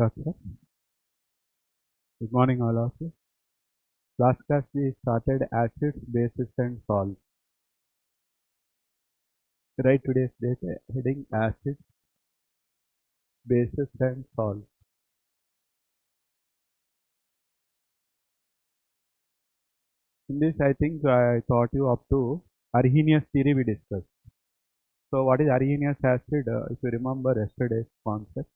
Okay. Good morning, all of you. Last class we started acids, bases, and salts. Write today's date heading acids, bases, and salts. In this, I think I taught you up to Arrhenius theory we discussed. So, what is Arrhenius acid? If you remember yesterday's concept,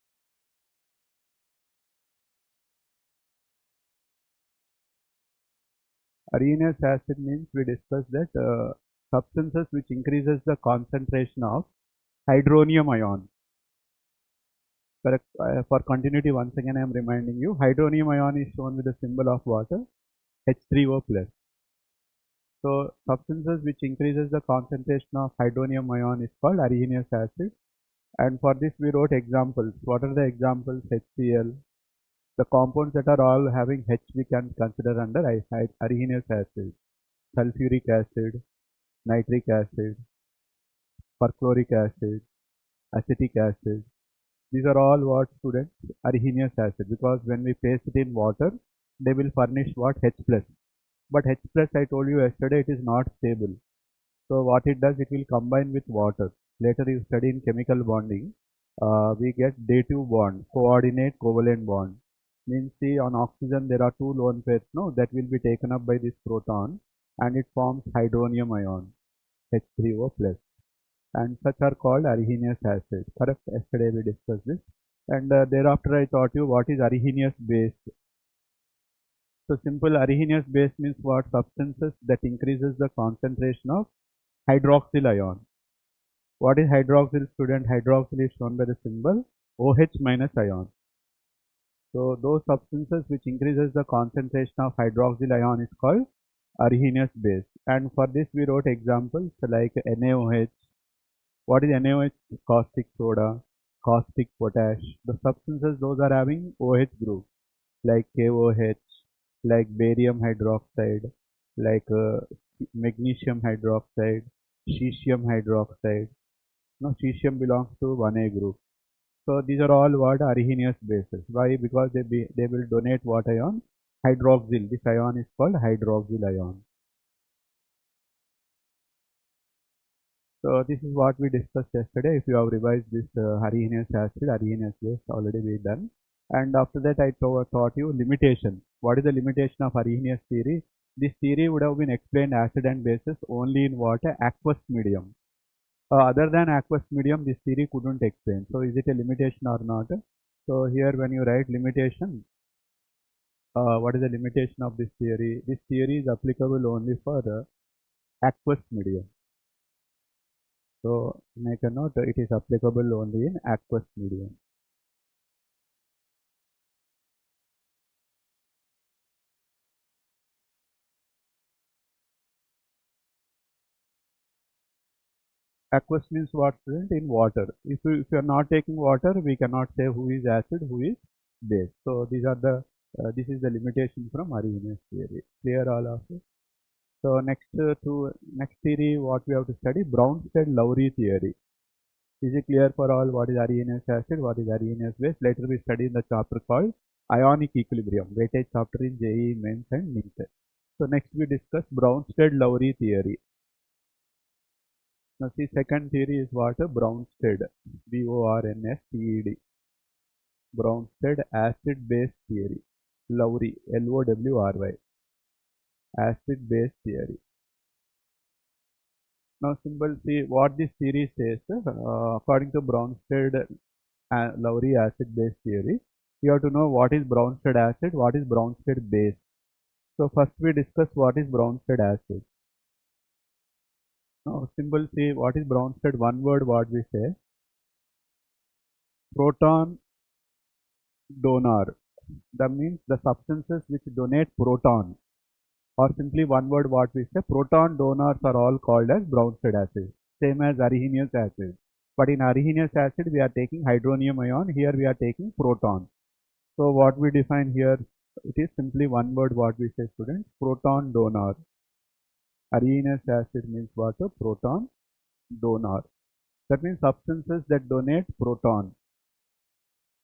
Arrhenius acid means we discussed that substances which increases the concentration of hydronium ion. Correct. For continuity, once again I am reminding you, hydronium ion is shown with the symbol of water H3O plus. So substances which increases the concentration of hydronium ion is called Arrhenius acid. And for this we wrote examples. What are the examples? HCl. The compounds that are all having H we can consider under Arrhenius acid. Sulfuric acid, nitric acid, perchloric acid, acetic acid. These are all what students? Arrhenius acid, because when we place it in water, they will furnish what? H plus. But H plus, I told you yesterday, it is not stable. So what it does, it will combine with water. Later you study in chemical bonding, we get dative bond, coordinate covalent bond. Means see, on oxygen there are two lone pairs, no, that will be taken up by this proton and it forms hydronium ion, H3O plus. And such are called Arrhenius acid. Correct? Yesterday we discussed this. And thereafter I taught you what is Arrhenius base. So simple Arrhenius base means what? Substances that increases the concentration of hydroxyl ion. What is hydroxyl, student? Hydroxyl is shown by the symbol OH minus ion. So those substances which increases the concentration of hydroxyl ion is called Arrhenius base. And for this we wrote examples like NaOH. What is NaOH? Caustic soda, caustic potash. The substances those are having OH group like KOH, like barium hydroxide, like magnesium hydroxide, cesium hydroxide. No, cesium belongs to 1A group. So these are all what? Arrhenius bases. Why? Because they will donate what ion? Hydroxyl. This ion is called hydroxyl ion. So this is what we discussed yesterday. If you have revised this Arrhenius acid, Arrhenius base already we done. And after that I taught you limitation. What is the limitation of Arrhenius theory? This theory would have been explained acid and bases only in water aqueous medium. Other than aqueous medium, this theory couldn't explain. So is it a limitation or not? So here when you write limitation, what is the limitation of this theory? This theory is applicable only for aqueous medium. So make a note, it is applicable only in aqueous medium. Aqueous means what, student? In water. If you are not taking water, we cannot say who is acid, who is base. So these are the this is the limitation from Arrhenius theory. Clear all of it? So next theory what we have to study, Bronsted-Lowry theory. Is it clear for all what is Arrhenius acid, what is Arrhenius base? Later we study in the chapter called Ionic Equilibrium, weightage chapter in JEE Mains and NEET. So next we discuss Bronsted-Lowry theory. Now see, second theory is what? Bronsted, B-O-R-N-S-T-E-D. Bronsted acid base theory. Lowry, L-O-W-R-Y. Acid base theory. Now symbol, see what this theory says, according to Bronsted-Lowry acid base theory, you have to know what is Bronsted acid, what is Bronsted base. So first we discuss what is Bronsted acid. Now symbol, see what is Bronsted, one word what we say, proton donor. That means the substances which donate proton, or simply one word what we say, proton donors are all called as Bronsted acid, same as Arrhenius acid. But in Arrhenius acid we are taking hydronium ion, here we are taking proton. So what we define here, it is simply one word what we say, students, proton donor. Arrhenius acid means what? A proton donor. That means substances that donate proton,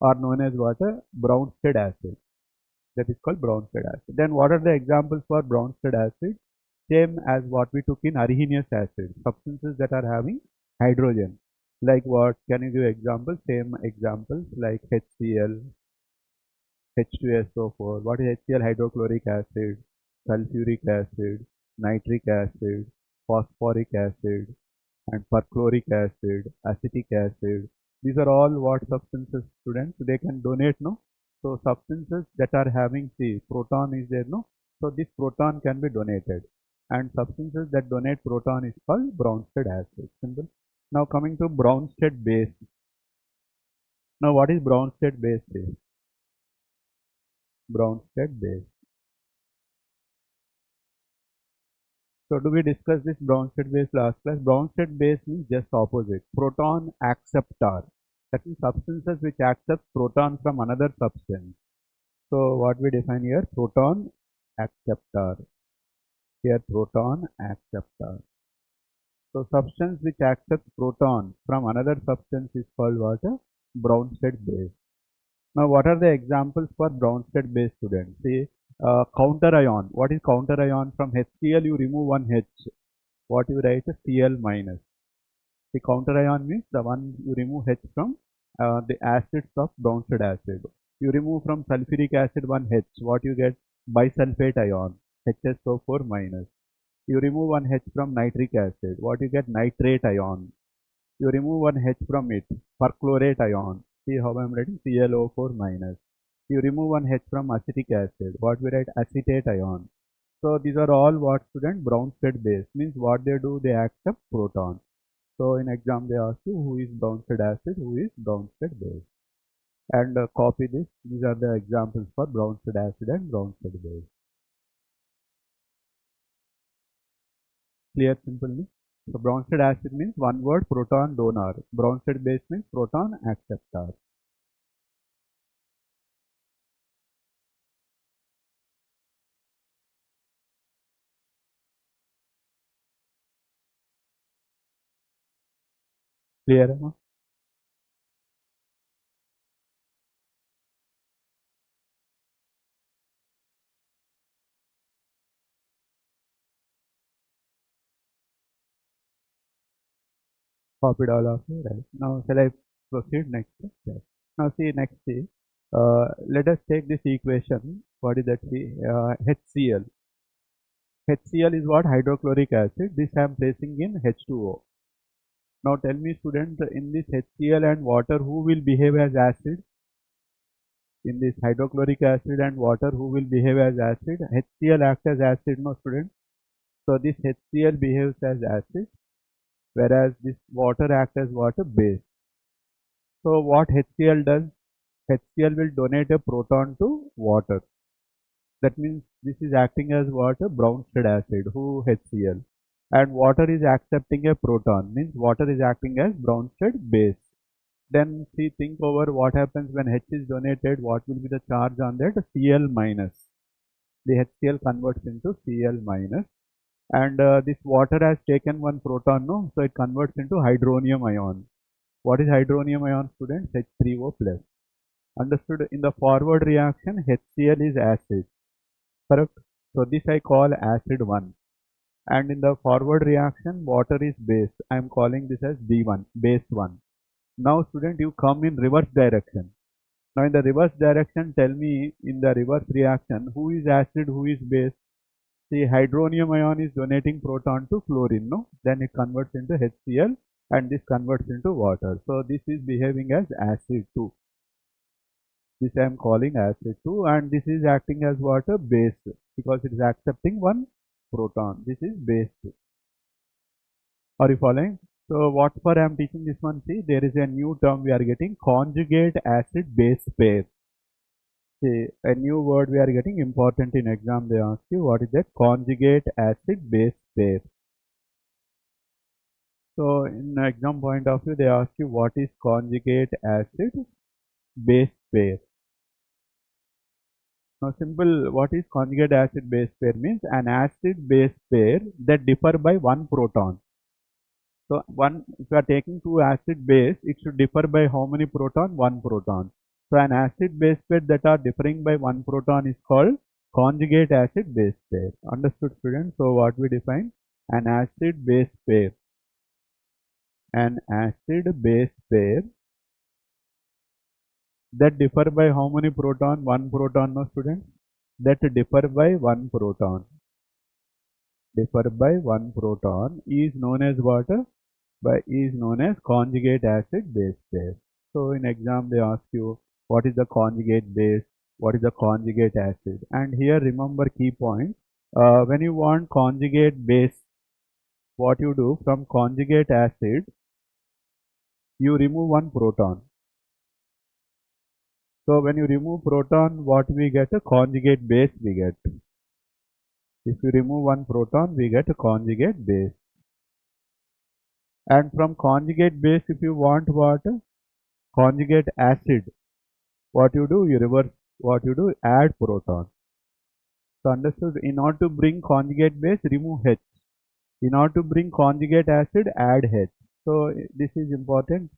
are known as what? A Bronsted acid. That is called Bronsted acid. Then what are the examples for Bronsted acid? Same as what we took in Arrhenius acid. Substances that are having hydrogen. Like what? Can you give examples? Same examples like HCl, H2SO4. What is HCl? Hydrochloric acid, sulfuric acid, nitric acid, phosphoric acid, and perchloric acid, acetic acid. These are all what substances, students? They can donate, no? So substances that are having, see, proton is there, no? So this proton can be donated. And substances that donate proton is called Bronsted acid. Simple. Now coming to Bronsted base. Now what is Bronsted base? Bronsted base. So do we discuss this Bronsted base last class? Bronsted base means just opposite. Proton acceptor. That means substances which accept proton from another substance. So what we define here? Proton acceptor. Here proton acceptor. So substance which accepts proton from another substance is called what? A Bronsted base. Now what are the examples for Bronsted base, students? See, counter ion. What is counter ion? From HCl you remove one H. What you write? Cl minus. The counter ion means the one you remove H from the acids of Bronsted acid. You remove from sulfuric acid one H. What you get? Bisulfate ion. HSO4 minus. You remove one H from nitric acid. What you get? Nitrate ion. You remove one H from it. Perchlorate ion. See how I am writing? ClO4 minus. You remove one H from acetic acid. What we write? Acetate ion. So these are all what, student? Bronsted base. Means what they do? They accept proton. So in exam they ask you who is Bronsted acid, who is Bronsted base. And copy this. These are the examples for Bronsted acid and Bronsted base. Clear simply? So Bronsted acid means one word, proton donor. Bronsted base means proton acceptor. Clear? Huh? Copied all of you, right? Now shall I proceed next? Yes. Now see next is, let us take this equation. What is that? See, HCl. HCl is what? Hydrochloric acid. This I am placing in H2O. Now tell me, student, in this HCl and water, who will behave as acid? In this hydrochloric acid and water, who will behave as acid? HCl acts as acid, no, student? So this HCl behaves as acid, whereas this water acts as what? A base. So what HCl does? HCl will donate a proton to water. That means this is acting as what? A Bronsted acid, who HCl. And water is accepting a proton, means water is acting as Bronsted base. Then see, think over what happens when H is donated, what will be the charge on that? Cl minus. The HCl converts into Cl minus. And this water has taken one proton, no? So it converts into hydronium ion. What is hydronium ion, students? H3O plus. Understood? In the forward reaction, HCl is acid. Correct? So this I call acid 1. And in the forward reaction, water is base. I am calling this as B1, base 1. Now student, you come in reverse direction. Now in the reverse direction, tell me in the reverse reaction, who is acid, who is base? See, hydronium ion is donating proton to chlorine, no? Then it converts into HCl and this converts into water. So this is behaving as acid 2. This I am calling acid 2, and this is acting as what? A base, because it is accepting one proton. This is base 2. Are you following? So what for I am teaching this one? See, there is a new term we are getting, conjugate acid base pair. See, a new word we are getting, important in exam. They ask you what is that? Conjugate acid base pair. So in exam point of view, they ask you what is conjugate acid base pair. Now simple, what is conjugate acid base pair means? An acid base pair that differ by one proton. So if you are taking two acid base, it should differ by how many proton? One proton. So an acid-base pair that are differing by one proton is called conjugate acid-base pair. Understood, students? So what we define? An acid-base pair. An acid-base pair that differ by how many proton? One proton, no, students? That differ by one proton. Differ by one proton is known as what? Is known as conjugate acid base pair. So in exam they ask you what is the conjugate base, what is the conjugate acid, and here remember key point. When you want conjugate base, what you do from conjugate acid, you remove one proton. So when you remove proton, what we get? A conjugate base we get. If you remove one proton, we get a conjugate base. And from conjugate base, if you want what? Conjugate acid. What you do? You reverse. What you do? Add proton. So understood? In order to bring conjugate base, remove H. In order to bring conjugate acid, add H. So this is important.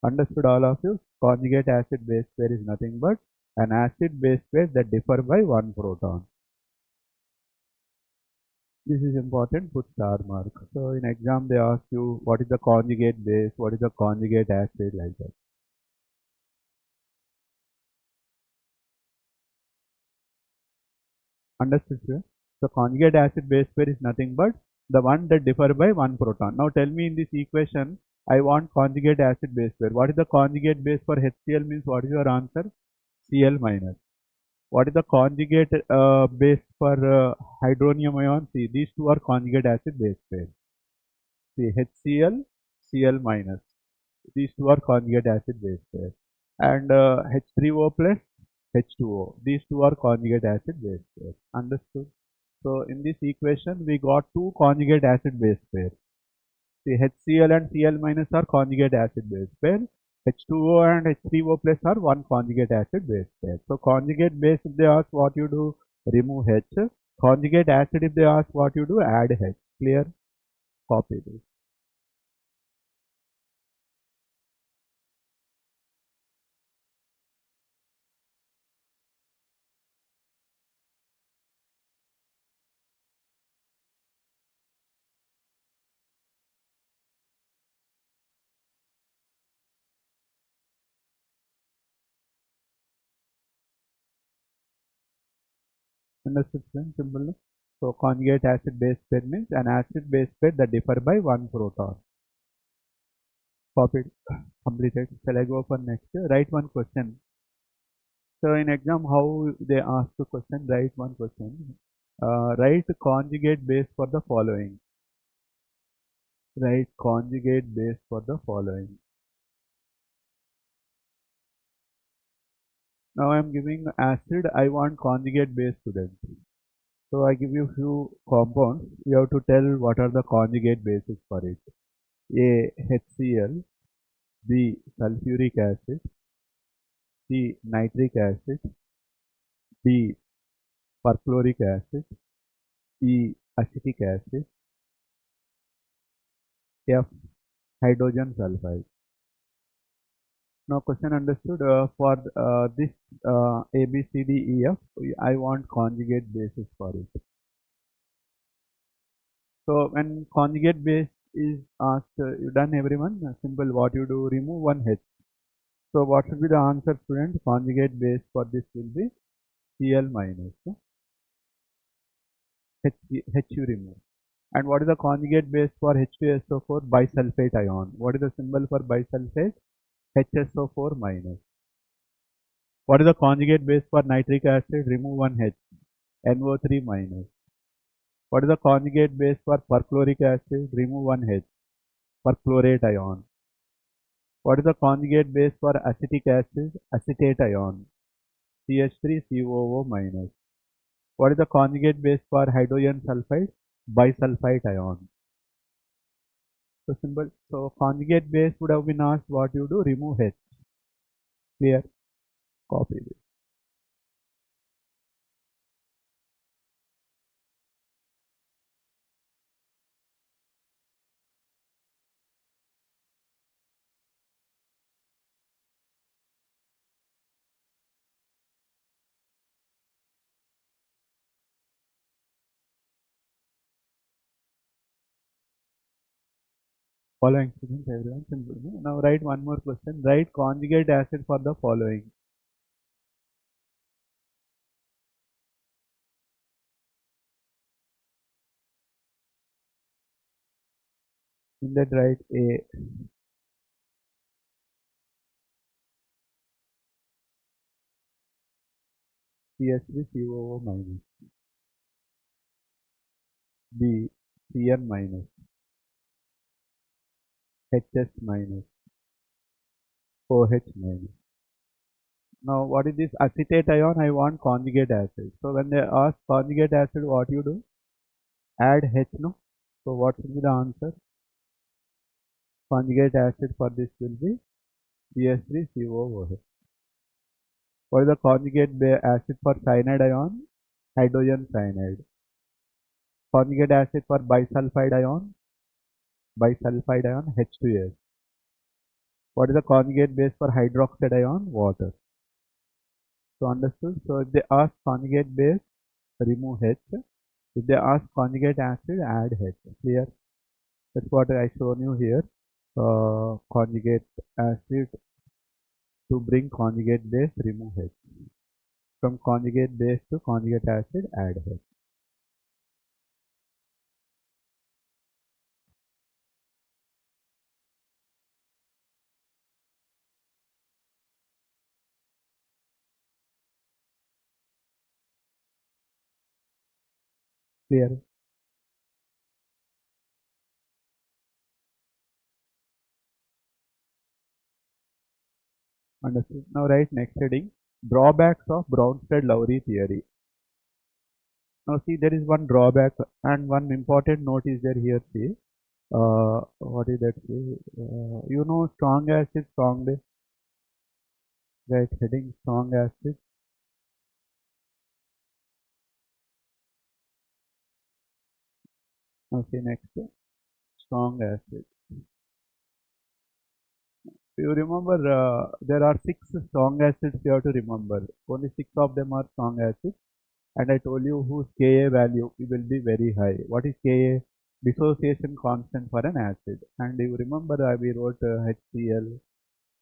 Understood all of you? Conjugate acid base pair is nothing but an acid base pair that differ by one proton. This is important, put star mark. So in exam they ask you what is the conjugate base, what is the conjugate acid, like that. Understood, sir? So conjugate acid base pair is nothing but the one that differ by one proton. Now tell me in this equation, I want conjugate acid base pair. What is the conjugate base for HCl means what is your answer? Cl minus. What is the conjugate base for hydronium ion? See, these two are conjugate acid base pair. See, HCl, Cl minus. These two are conjugate acid base pair. And H3O plus H2O. These two are conjugate acid base pair. Understood? So in this equation, we got two conjugate acid base pairs. See, HCl and Cl minus are conjugate acid base pair. H2O and H3O plus are one conjugate acid base pair. So conjugate base, if they ask what you do, remove H. Conjugate acid, if they ask what you do, add H. Clear? Copy this. Understood, friends? Simple. So conjugate acid base pair means an acid base pair that differ by one proton. Copied, completed. Shall I go for next? Write one question. So in exam, how they ask the question? Write one question. Write conjugate base for the following. Write conjugate base for the following. Now I am giving acid. I want conjugate base, students. So I give you few compounds. You have to tell what are the conjugate bases for it. A, HCl. B, sulfuric acid. C, nitric acid. D, perchloric acid. E, acetic acid. F, hydrogen sulfide. Now question understood. For this A, B, C, D, E, F, I want conjugate bases for it. So when conjugate base is asked, you done everyone? Simple. What you do? Remove one H. So what should be the answer, student? Conjugate base for this will be Cl minus. H you remove. And what is the conjugate base for H2SO4? Bisulfate ion. What is the symbol for bisulfate? HSO4 minus. What is the conjugate base for nitric acid? Remove one H. NO3 minus. What is the conjugate base for perchloric acid? Remove one H. Perchlorate ion. What is the conjugate base for acetic acid? Acetate ion. CH3COO minus. What is the conjugate base for hydrogen sulfide? Bisulfite ion. So symbol. So conjugate base would have been asked what you do? Remove H. Clear? Copy this. Following students, everyone, simple. No? Now write one more question. Write conjugate acid for the following. In that write A, CH3COO minus, B, Cn minus, HS minus, OH minus. Now what is this acetate ion? I want conjugate acid. So when they ask conjugate acid, what you do? Add H, no? So what will be the answer? Conjugate acid for this will be CH3COOH. What is the conjugate acid for cyanide ion? Hydrogen cyanide. Conjugate acid for bisulfide ion? Bisulfide ion H2S. What is the conjugate base for hydroxide ion? Water. So understood? So if they ask conjugate base, remove H. If they ask conjugate acid, add H. Clear? That's what I shown you here. Conjugate acid, to bring conjugate base, remove H. From conjugate base to conjugate acid, add H. Clear? Understood? Now write next heading. Drawbacks of Bronsted-Lowry theory. Now see, there is one drawback and one important note is there here. See, what is that? See, you know, strong acid, strong base. Right, heading strong acid. Now see next, strong acid. You remember there are 6 strong acids you have to remember. Only 6 of them are strong acids. And I told you whose Ka value will be very high. What is Ka? Dissociation constant for an acid. And you remember we wrote HCl,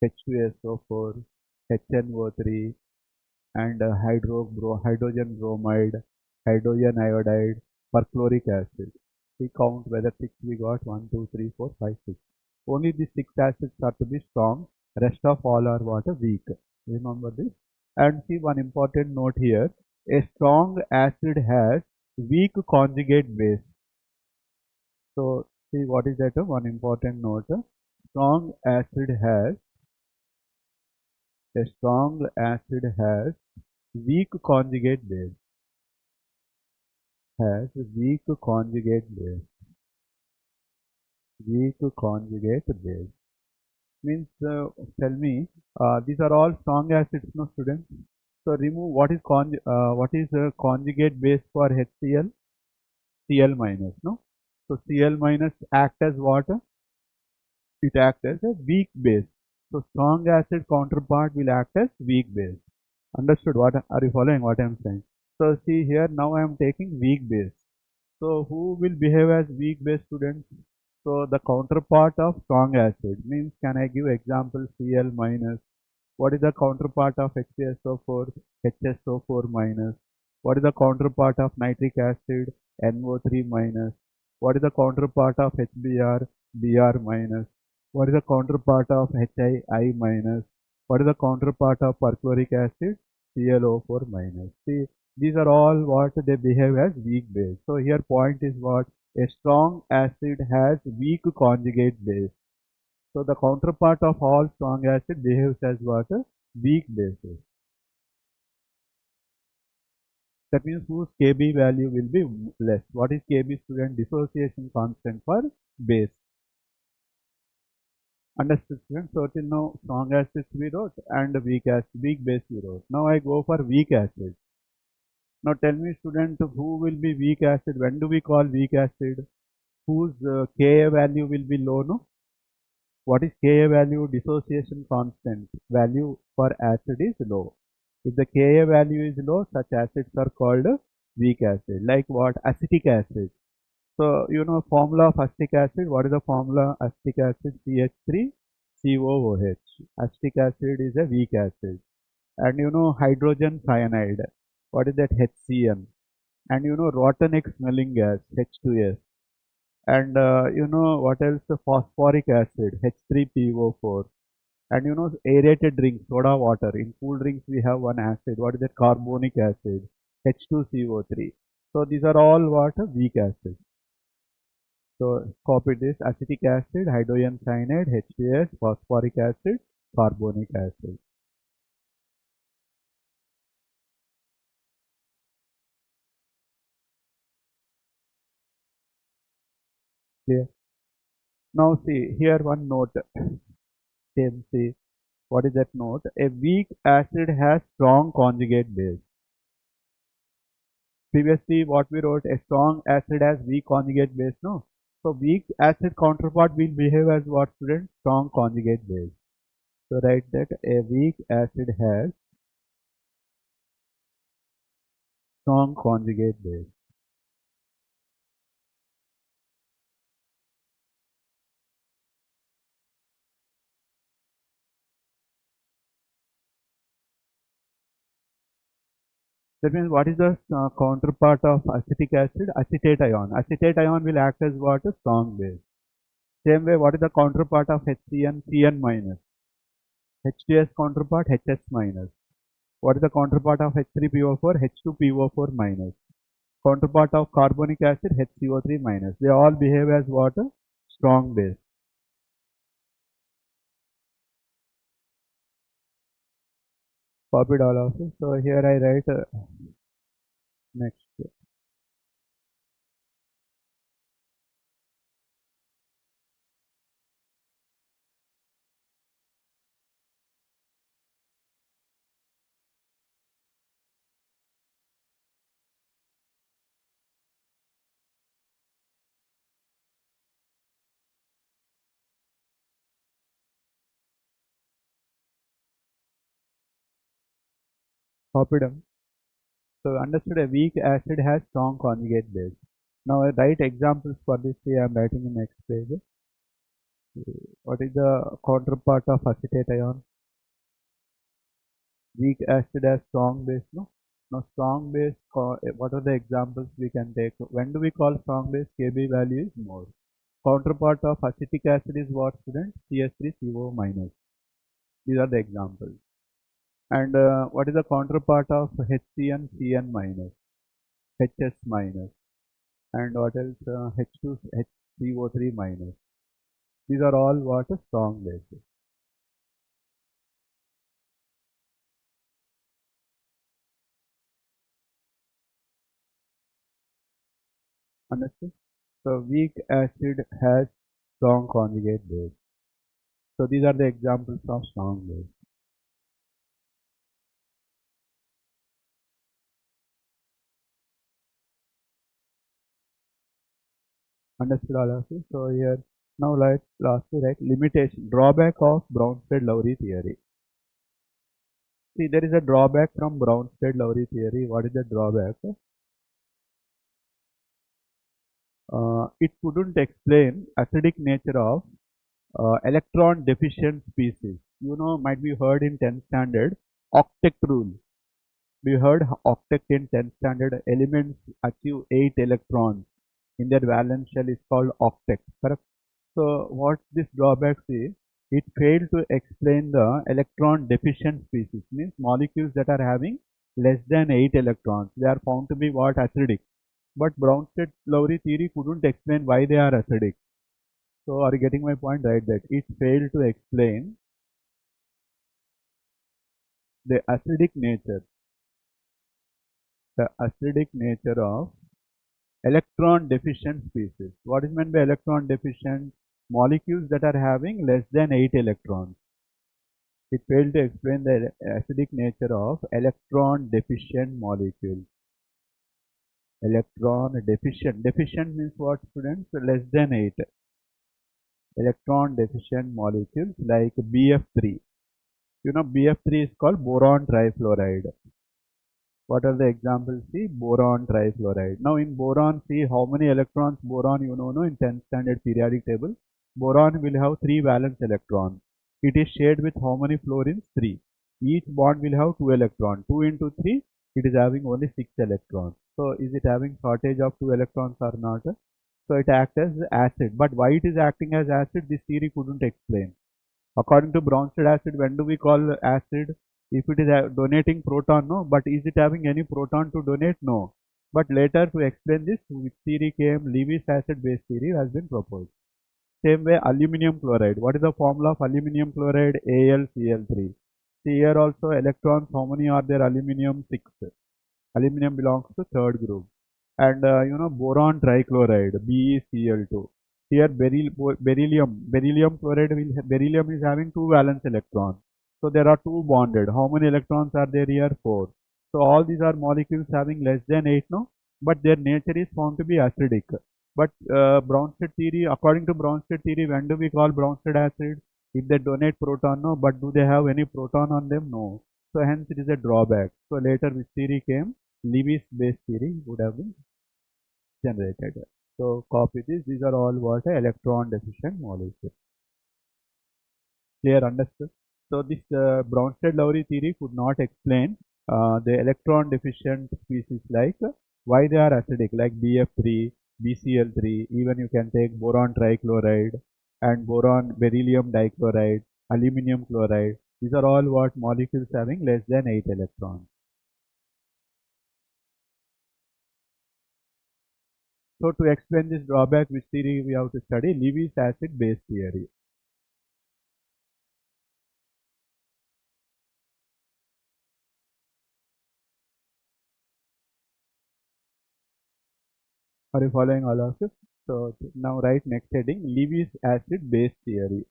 H2SO4, HNO3, and hydrogen bromide, hydrogen iodide, perchloric acid. We count whether 6 we got, 1, 2, 3, 4, 5, 6. Only these 6 acids are to be strong, rest of all are what? Weak. Remember this. And see one important note here. A strong acid has weak conjugate base. So see what is that? One important note. Strong acid has a strong acid has weak conjugate base. Has weak conjugate base. Weak conjugate base means tell me these are all strong acids, no students. So remove what is conjugate base for HCl? Cl minus, no? So Cl minus act as what? It acts as a weak base. So strong acid counterpart will act as weak base. Understood? What are you following what I am saying? So see here, now I am taking weak base. So who will behave as weak base, students? So the counterpart of strong acid means, can I give example? Cl minus. What is the counterpart of HCSO4? HSO4 minus. What is the counterpart of nitric acid? NO3 minus. What is the counterpart of HBr? Br minus. What is the counterpart of HI minus? What is the counterpart of perchloric acid? ClO4 minus. See, these are all what they behave as weak base. So here point is what? A strong acid has weak conjugate base. So the counterpart of all strong acid behaves as what? Weak bases. That means whose Kb value will be less. What is Kb, student? Dissociation constant for base. Understood, student? So till now strong acids we wrote and weak base we wrote. Now I go for weak acid. Now tell me, student, who will be weak acid? When do we call weak acid? Whose Ka value will be low, no? What is Ka value? Dissociation constant value for acid is low. If the Ka value is low, such acids are called weak acid. Like what? Acetic acid. So, you know, formula of acetic acid. What is the formula? Acetic acid CH3COOH. Acetic acid is a weak acid. And you know, hydrogen cyanide. What is that? HCN. And you know, rotten egg smelling gas, H2S. And you know, what else? Phosphoric acid, H3PO4. And you know, aerated drinks, soda water. In cool drinks, we have one acid. What is that? Carbonic acid, H2CO3. So these are all what? Weak acids. So copy this: acetic acid, hydrogen cyanide, H2S, phosphoric acid, carbonic acid. Clear? Now see here one note. Same see. What is that note? A weak acid has strong conjugate base. Previously, what we wrote, a strong acid has weak conjugate base, no? So weak acid counterpart will behave as what, student? Strong conjugate base. So write that a weak acid has strong conjugate base. That means what is the counterpart of acetic acid? Acetate ion. Acetate ion will act as what? A strong base. Same way, what is the counterpart of HCN? CN minus. H2S counterpart HS minus. What is the counterpart of H3PO4? H2PO4 minus. Counterpart of carbonic acid HCO3 minus. They all behave as what? A strong base. Copied all of it. So here I write next. Copied them. So understood, a weak acid has strong conjugate base. Now I write examples for this. See, I am writing in next page. What is the counterpart of acetate ion? Weak acid has strong base, no? Now strong base, what are the examples we can take? When do we call strong base? Kb value is more. Counterpart of acetic acid is what, student? CH3CO minus. These are the examples. And what is the counterpart of HCN? CN minus, HS minus. And what else? H2, HCO3 minus. These are all what? Strong bases. Understood? So weak acid has strong conjugate base. So these are the examples of strong base. Understood all of you? So here, now let's lastly write limitation, drawback of Bronsted-Lowry theory. See, there is a drawback from Bronsted-Lowry theory. What is the drawback? It couldn't explain acidic nature of electron deficient species. You know, might be heard in 10th standard, octet rule. We heard octet in 10th standard. Elements achieve 8 electrons in their valence shell is called octet, correct? So what this drawback is, it failed to explain the electron deficient species, means molecules that are having less than 8 electrons. They are found to be what? Acidic. But Bronsted-Lowry theory couldn't explain why they are acidic. So are you getting my point? Right, that it failed to explain the acidic nature of electron deficient species. What is meant by electron deficient? Molecules that are having less than 8 electrons. It failed to explain the acidic nature of electron deficient molecules. Electron deficient. Deficient means what, students? Less than 8. Electron deficient molecules like BF3. You know, BF3 is called boron trifluoride. What are the examples? See, boron trifluoride. Now in boron, see how many electrons boron you know no, in 10th standard periodic table. Boron will have 3 valence electrons. It is shared with how many fluorines? 3. Each bond will have 2 electrons. 2 into 3, it is having only 6 electrons. So is it having shortage of 2 electrons or not? So it acts as acid. But why it is acting as acid, this theory couldn't explain. According to Bronsted acid, when do we call acid? If it is donating proton, no. But is it having any proton to donate? No. But later to explain this, which theory came? Lewis acid base theory has been proposed. Same way, aluminium chloride. What is the formula of aluminium chloride? AlCl3. See here also electrons, how many are there? Aluminium 6. Aluminium belongs to third group. And boron trichloride, BeCl2. Here beryllium chloride beryllium is having 2 valence electrons. So there are 2 bonded. How many electrons are there here? 4. So all these are molecules having less than 8, no? But their nature is found to be acidic. But Bronsted theory, according to Bronsted theory, when do we call Bronsted acid? If they donate proton, no. But do they have any proton on them? No. So hence it is a drawback. So later which theory came? Lewis base theory would have been generated. So copy this. These are all what electron deficient molecules. Clear, understood? So this Bronsted-Lowry theory could not explain the electron deficient species like why they are acidic, like BF3, BCl3. Even you can take boron trichloride and boron beryllium dichloride, aluminium chloride. These are all what molecules having less than 8 electrons. So to explain this drawback, which theory we have to study? Lewis acid base theory. Are you following all of it? So now write next heading, Lewis acid base theory.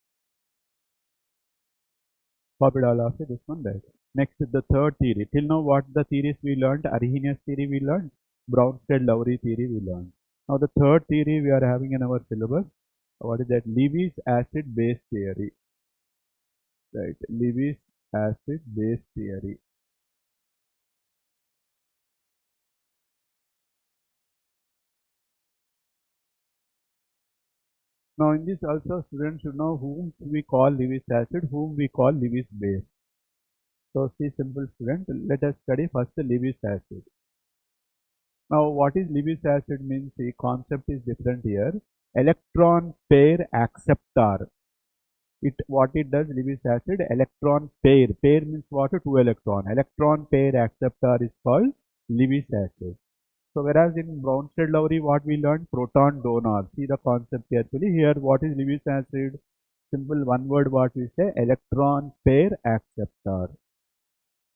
Copied all of it, this one right. Next is the third theory. Till now what the theories we learned? Arrhenius theory we learned, Bronsted-Lowry theory we learned. Now the third theory we are having in our syllabus. What is that? Lewis acid base theory. Right, Lewis acid base theory. Now in this also students should know whom we call Lewis acid, whom we call Lewis base. So see, simple student, let us study first the Lewis acid. Now what is Lewis acid means? The concept is different here. Electron pair acceptor. What it does, Lewis acid, electron pair. Pair means what? 2 electron. Electron pair acceptor is called Lewis acid. So whereas in Bronsted-Lowry what we learned? Proton donor. See the concept carefully. Here what is Lewis acid? Simple one word what we say, electron pair acceptor.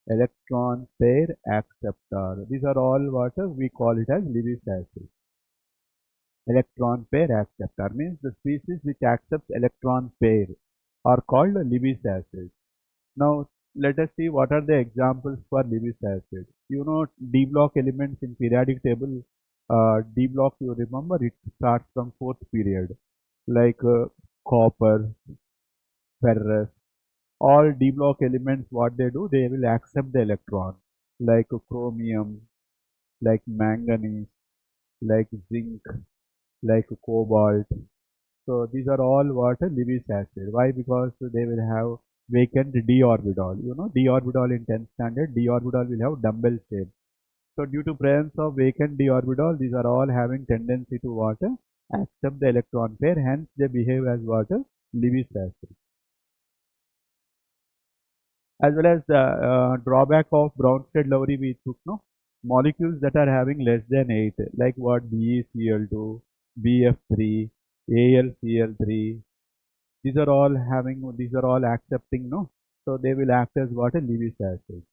Electron pair acceptor. These are all what we call it as Lewis acid. Electron pair acceptor means the species which accepts electron pair are called Lewis acid. Now let us see what are the examples for Lewis acid. You know D block elements in periodic table. D block, you remember, it starts from 4th period, like copper, ferrous. All D block elements, what they do, they will accept the electron, like chromium, like manganese, like zinc, like cobalt. So these are all what? Lewis acid. Why? Because they will have vacant d orbital. You know, d orbital in 10th standard, d orbital will have dumbbell shape. So due to presence of vacant d orbital, these are all having tendency to what? Accept the electron pair. Hence they behave as what? Lewis acid. As well as the drawback of Bronsted-Lowry we took, no? Molecules that are having less than 8, like what? BeCl2, BF3, AlCl3. These are all having, these are all accepting, no? So they will act as what? A Lewis acid.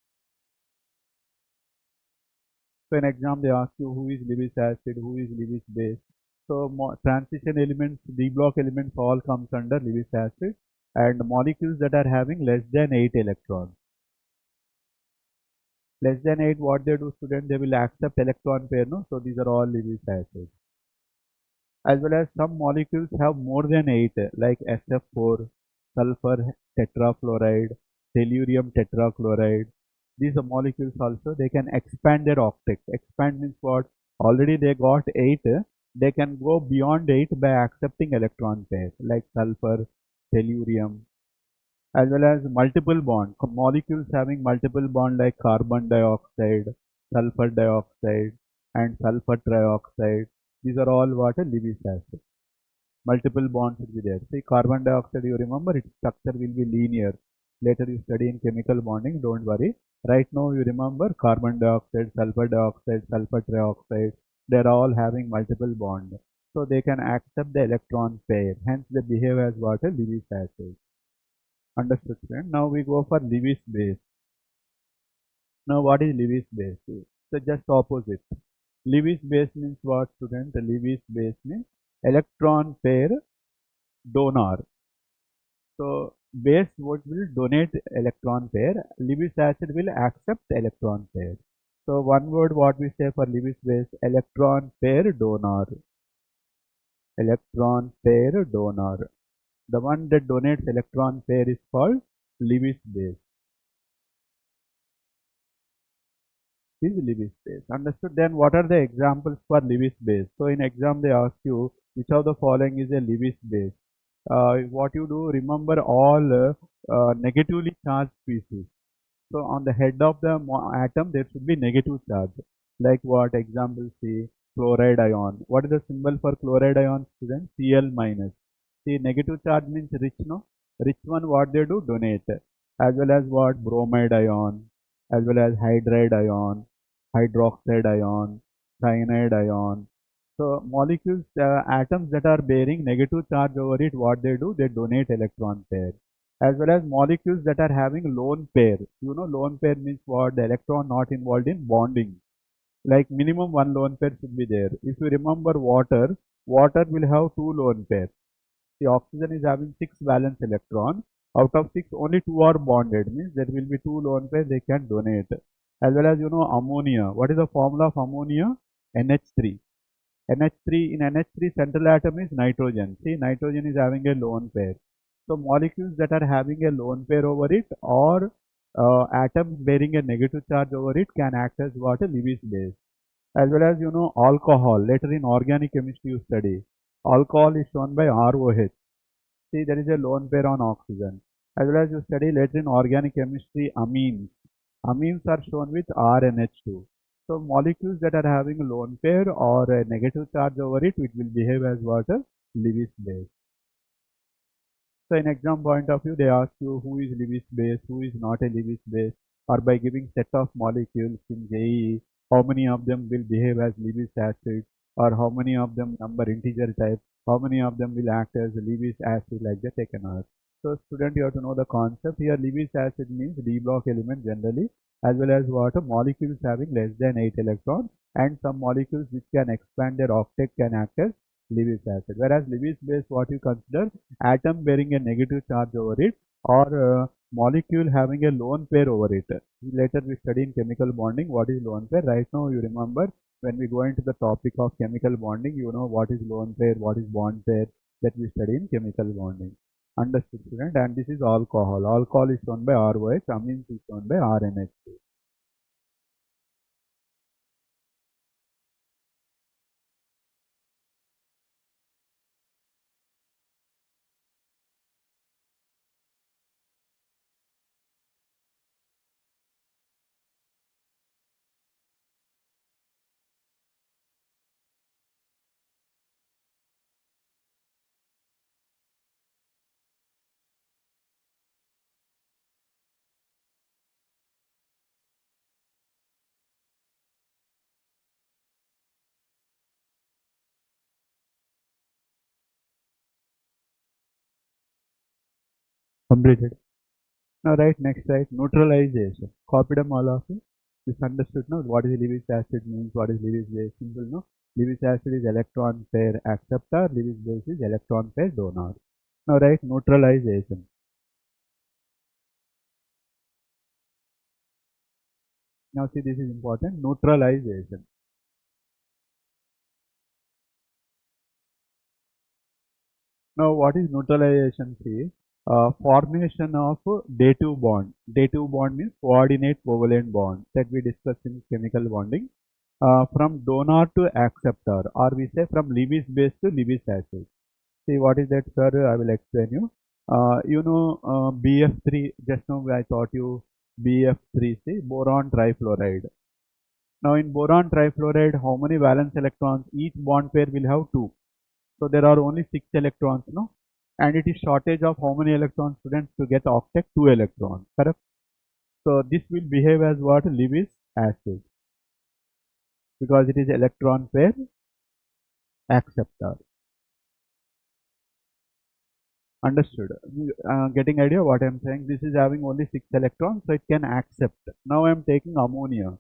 So in exam they ask you who is Lewis acid, who is Lewis base. So transition elements, D block elements all comes under Lewis acid, and molecules that are having less than 8 electrons. Less than 8, what they do, student? They will accept electron pair, no? So these are all Lewis acids. As well as some molecules have more than 8, like SF4, sulfur tetrafluoride, tellurium tetrachloride. These molecules also, they can expand their octet. Expand means what? Already they got 8, they can go beyond 8 by accepting electron pairs like sulfur, tellurium, as well as multiple bond. Molecules having multiple bond like carbon dioxide, sulfur dioxide, and sulfur trioxide. These are all what? A Lewis acid. Multiple bonds will be there. See, carbon dioxide, you remember its structure will be linear. Later you study in chemical bonding, don't worry. Right now you remember carbon dioxide, sulfur trioxide, they're all having multiple bonds. So they can accept the electron pair. Hence they behave as what? A Lewis acid. Understood, friend? Now we go for Lewis base. Now what is Lewis base? So just opposite. Lewis base means what, student? Lewis base means electron pair donor. So base what will donate electron pair, Lewis acid will accept electron pair. So one word what we say for Lewis base, electron pair donor. Electron pair donor. The one that donates electron pair is called Lewis base. Is Lewis base. Understood? Then what are the examples for Lewis base? So in exam they ask you which of the following is a Lewis base. What you do, remember all negatively charged species. So on the head of the atom there should be negative charge. Like what? Example C, chloride ion. What is the symbol for chloride ion, student? Cl minus. See, negative charge means rich, no? Rich one what they do? Donate. As well as what? Bromide ion, as well as hydride ion, hydroxide ion, cyanide ion. So molecules, atoms that are bearing negative charge over it, what they do? They donate electron pair. As well as molecules that are having lone pair. You know, lone pair means what? The electron not involved in bonding. Like minimum one lone pair should be there. If you remember water, water will have two lone pairs. The oxygen is having 6 valence electron. Out of 6, only 2 are bonded. Means there will be 2 lone pairs they can donate. As well as you know ammonia. What is the formula of ammonia? NH3. NH3, in NH3 central atom is nitrogen. See, nitrogen is having a lone pair. So molecules that are having a lone pair over it or atoms bearing a negative charge over it can act as what? A Lewis base. As well as you know alcohol. Later in organic chemistry you study. Alcohol is shown by ROH. See, there is a lone pair on oxygen. As well as you study later in organic chemistry amines. Amines are shown with RNH2. So molecules that are having a lone pair or a negative charge over it, it will behave as what? A Lewis base. So in exam point of view, they ask you who is Lewis base, who is not a Lewis base, or by giving set of molecules in JEE, how many of them will behave as Lewis acid, or how many of them number integer type, how many of them will act as Lewis acid, like that they can ask. So student, you have to know the concept here. Lewis acid means D block element generally, as well as what? Molecules having less than 8 electrons, and some molecules which can expand their octet can act as Lewis acid. Whereas Lewis base, what you consider? Atom bearing a negative charge over it or molecule having a lone pair over it. Later we study in chemical bonding what is lone pair. Right now you remember when we go into the topic of chemical bonding, you know what is lone pair, what is bond pair, that we study in chemical bonding. Understood, student? And this is alcohol. Alcohol is shown by ROH, amines is shown by RNH2. Completed. Now right, next right, neutralization. Copy them all of you. This understood now what is Lewis acid means, what is Lewis base, simple no? Lewis acid is electron pair acceptor, Lewis base is electron pair donor. Now right, neutralization. Now see, this is important, neutralization. Now what is neutralization? See, formation of dative bond. Dative bond means coordinate covalent bond that we discussed in chemical bonding. From donor to acceptor, or we say from Lewis base to Lewis acid. See what is that, sir? I will explain you. BF3, just now I taught you BF3, see, boron trifluoride. Now in boron trifluoride, how many valence electrons? Each bond pair will have 2. So there are only 6 electrons, no? And it is shortage of how many electrons, students, to get octet? 2 electrons, correct? So this will behave as what? Lewis acid, because it is electron pair acceptor. Understood? Getting idea what I am saying? This is having only 6 electrons, so it can accept. Now I am taking ammonia.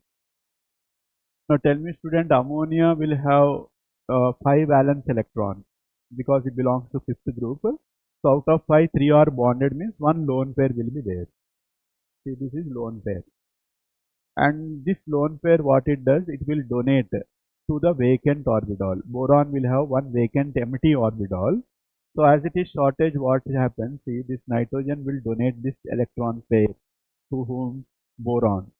Now tell me, student, ammonia will have 5 valence electrons because it belongs to 5th group. So out of 5, 3 are bonded, means 1 lone pair will be there. See, this is lone pair. And this lone pair, what it does, it will donate to the vacant orbital. Boron will have 1 vacant empty orbital. So as it is shortage, what happens? See, this nitrogen will donate this electron pair to whom? Boron.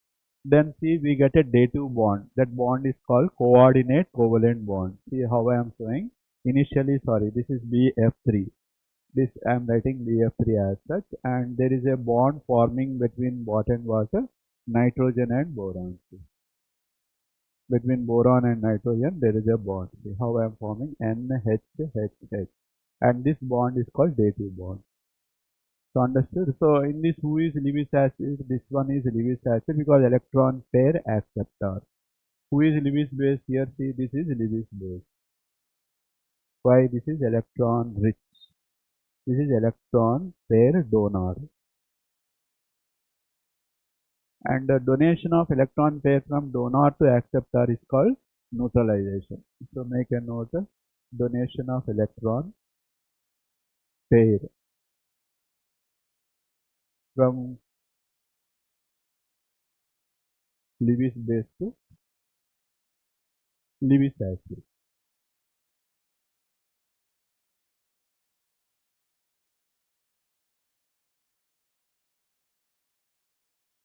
Then see, we get a dative bond. That bond is called coordinate covalent bond. See how I am showing? Initially, sorry, this is BF3. This I am writing BF3 as such, and there is a bond forming between what and what? Nitrogen and boron. See, between boron and nitrogen, there is a bond. See how I am forming? NHHH. And this bond is called dative bond. So understood? So in this, who is Lewis acid? This one is Lewis acid because electron pair acceptor. Who is Lewis base here? See, this is Lewis base. Why? This is electron rich. This is electron pair donor. And the donation of electron pair from donor to acceptor is called neutralization. So make a note: donation of electron pair from Lewis base to Lewis acid.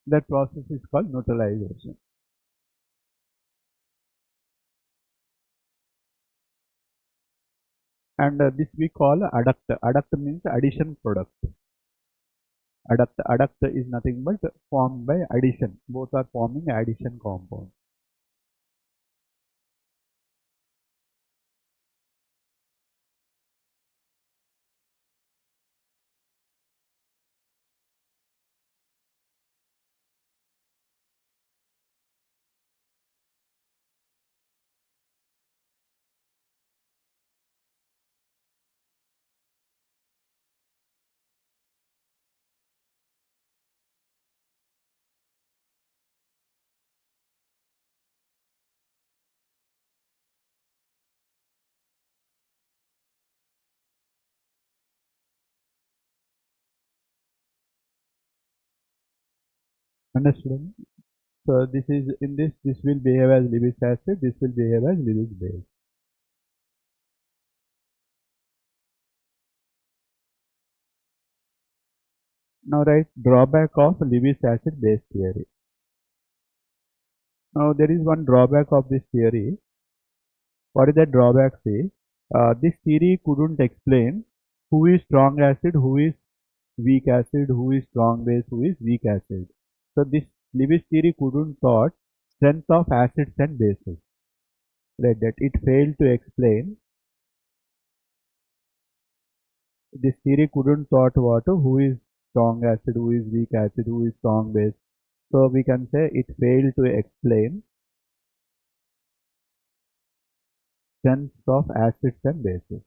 That process is called neutralization. And this we call adduct. Adduct means addition product. Adduct is nothing but formed by addition. Both are forming addition compound. Understood? So this is in this will behave as Lewis acid. This will behave as Lewis base. Now write drawback of Lewis acid base theory. Now there is one drawback of this theory. What is that drawback? Say, this theory couldn't explain who is strong acid, who is weak acid, who is strong base, who is weak acid. So this Lewis theory couldn't thought strength of acids and bases. Right, that it failed to explain. This theory couldn't thought what, who is strong acid, who is weak acid, who is strong base. So we can say it failed to explain strengths of acids and bases.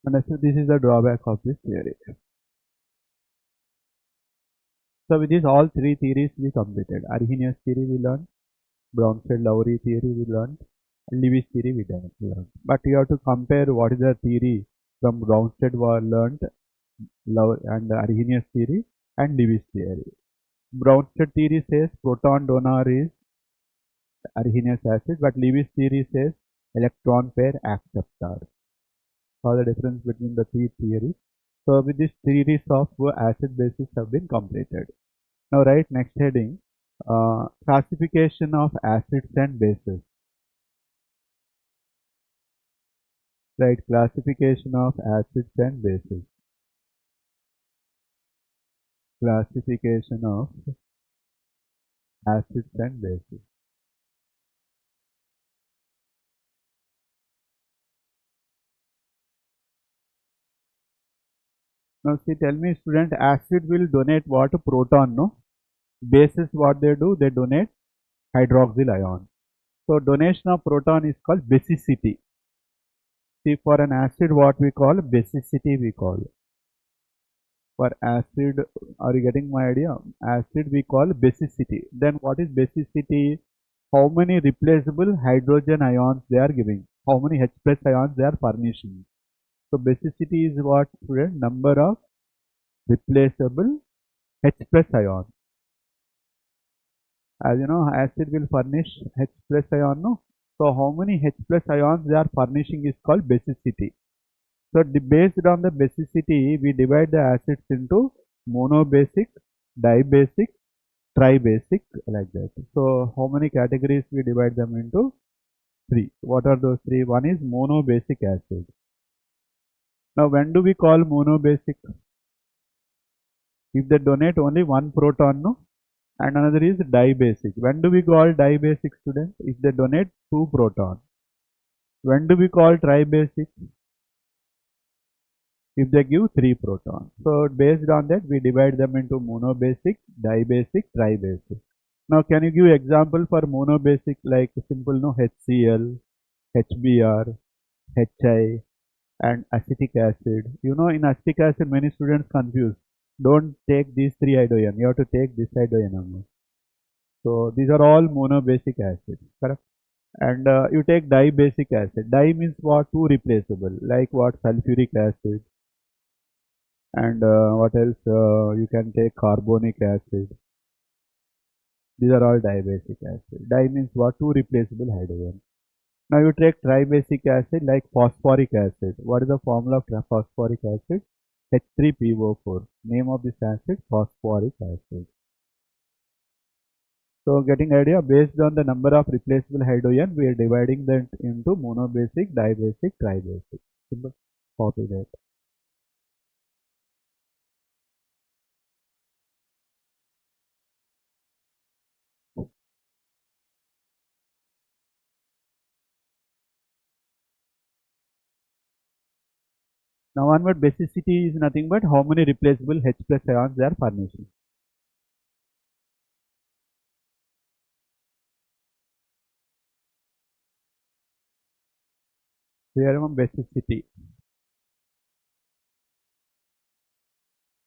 And so this is the drawback of this theory. So with this, all three theories we completed. Arrhenius theory we learned, Bronsted-Lowry theory we learned, and Lewis theory we learned. But you have to compare what is the theory From Bronsted was learnt Love and Arrhenius theory and Lewis theory. Bronsted theory says proton donor is Arrhenius acid, but Lewis theory says electron pair acceptor. So the difference between the three theories. So with this theories of acid bases have been completed. Now write next heading, classification of acids and bases. Write classification of acids and bases. Classification of acids and bases. Now see, tell me student, acid will donate what? Proton, no? Bases what they do? They donate hydroxyl ion. So donation of proton is called basicity. See, for an acid what we call? Basicity we call. For acid, are you getting my idea? Acid we call basicity. Then what is basicity? How many replaceable hydrogen ions they are giving? How many H plus ions they are furnishing? So basicity is what, student? Number of replaceable H plus ions. As you know, acid will furnish H plus ion, no? So how many H plus ions they are furnishing is called basicity. So based on the basicity, we divide the acids into monobasic, dibasic, tribasic, like that. So how many categories we divide them into? Three. What are those three? One is monobasic acid. Now when do we call monobasic? If they donate only one proton, no? And another is dibasic. When do we call dibasic, student? If they donate two protons. When do we call tribasic? If they give three protons. So based on that, we divide them into monobasic, dibasic, tribasic. Now can you give example for monobasic, like simple, no? HCl, HBr, HI, and acetic acid. You know, in acetic acid many students confuse. Don't take these three iodine, you have to take this iodine only. So these are all monobasic acids, correct? And you take dibasic acid. Di means what? Two replaceable, like what? Sulfuric acid. And what else? You can take carbonic acid. These are all dibasic acid. Di means what? Two replaceable hydrogen. Now you take tribasic acid like phosphoric acid. What is the formula of phosphoric acid? H3PO4. Name of this acid? Phosphoric acid. So getting idea, based on the number of replaceable hydrogen, we are dividing that into monobasic, dibasic, tribasic. Simple. Copy that. Now one word, basicity is nothing but how many replaceable H plus ions they are furnishing. Theorem of basicity.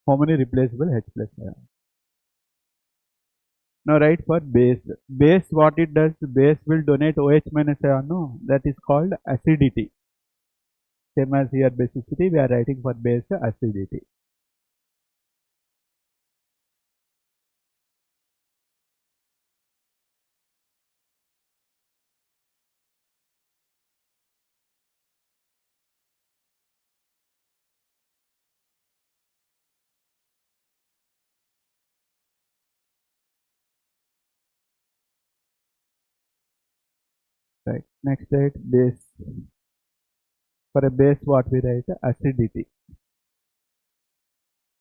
How many replaceable H plus ions. Now write for base. Base, what it does, base will donate OH minus ion, no? That is called acidity. Same as here basicity, we are writing for base acidity. Right. Next write base. For a base, what we write? Acidity.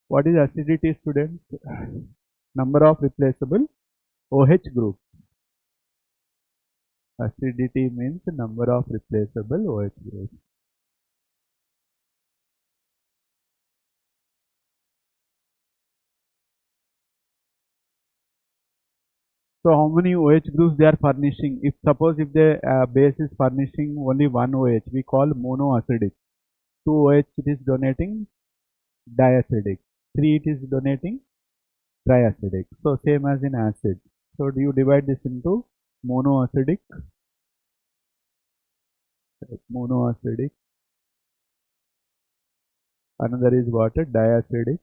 What is acidity, students? Number of replaceable OH group. Acidity means number of replaceable OH groups. So how many OH groups they are furnishing? If suppose if the base is furnishing only one OH, we call monoacidic. Two OH it is donating diacidic. Three it is donating triacidic. So same as in acid. So do you divide this into monoacidic, monoacidic, Another is what? Diacidic.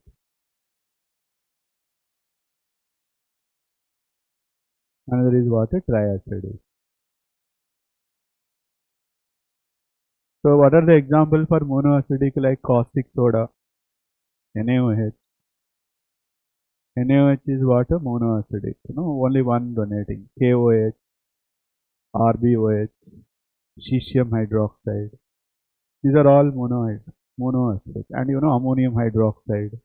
Another is what? Triacidic. So what are the examples for monoacidic like caustic soda? NaOH. NaOH is what? Monoacidic. Only one donating. KOH, RbOH, cesium hydroxide. These are all monoacidic. And ammonium hydroxide.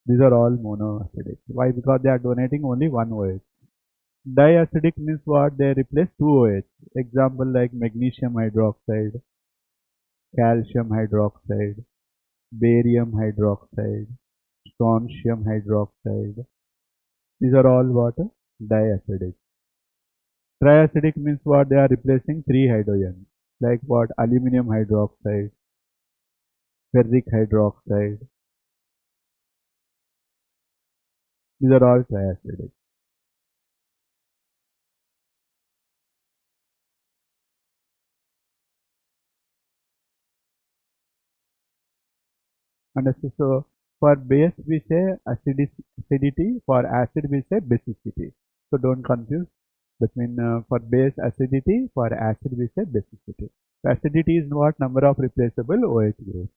These are all monoacidic. Why? Because they are donating only one OH. Diacidic means what? They replace two OH. Example like magnesium hydroxide, calcium hydroxide, barium hydroxide, strontium hydroxide. These are all what? Diacidic. Triacidic means what? They are replacing three hydrogens. Like what? Aluminum hydroxide, ferric hydroxide. These are all triacidic. Understood? So for base we say acidity, for acid we say basicity. So don't confuse between for base acidity, for acid we say basicity. So acidity is what? Number of replaceable OH groups.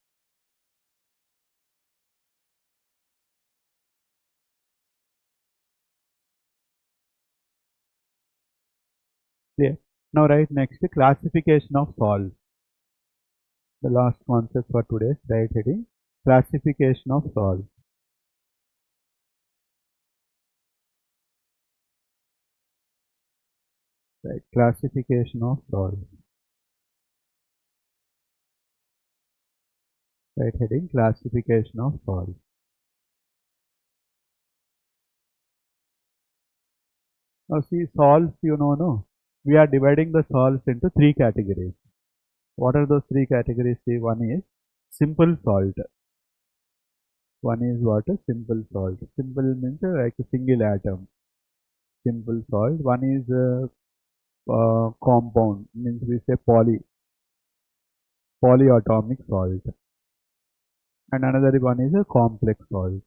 Clear? Now write next classification of salts. The last concept for today's write heading classification of salts. Right, classification of salts. Right heading classification of salts. Now see salts, no? We are dividing the salts into three categories. What are those three categories? See, one is simple salt. One is what? Simple salt. Simple means like a single atom. Simple salt. One is compound, means we say polyatomic salt. And another one is a complex salt.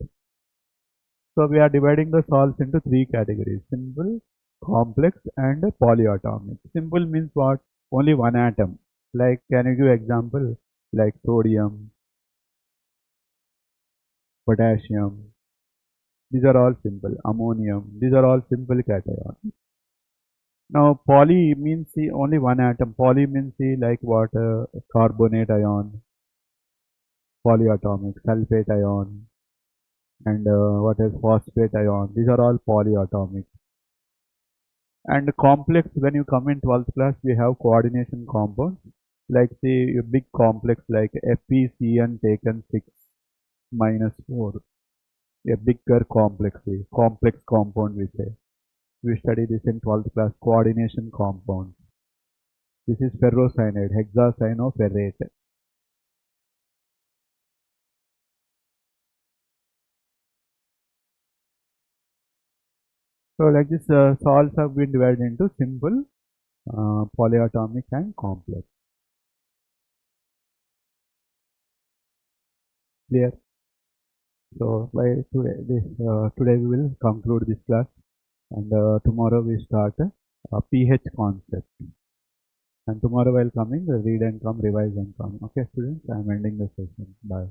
So we are dividing the salts into three categories: simple, complex, and polyatomic. Simple means what? Only one atom. Like, can you give example? Like sodium, potassium. These are all simple. Ammonium. These are all simple cations. Now poly means see only one atom. Poly means see like water, carbonate ion, polyatomic, sulfate ion, and what is phosphate ion. These are all polyatomic. And complex, when you come in 12th class, we have coordination compounds. Like say a big complex like FeCN taken 6 minus 4. A bigger complex, complex compound we say. We study this in 12th class, coordination compound. This is ferrocyanide, hexacyanoferrate. So like this, salts have been divided into simple, polyatomic and complex. Clear? So by today we will conclude this class, and tomorrow we start pH concept. And tomorrow while coming, read and come, revise and come. Okay, students, I am ending the session. Bye.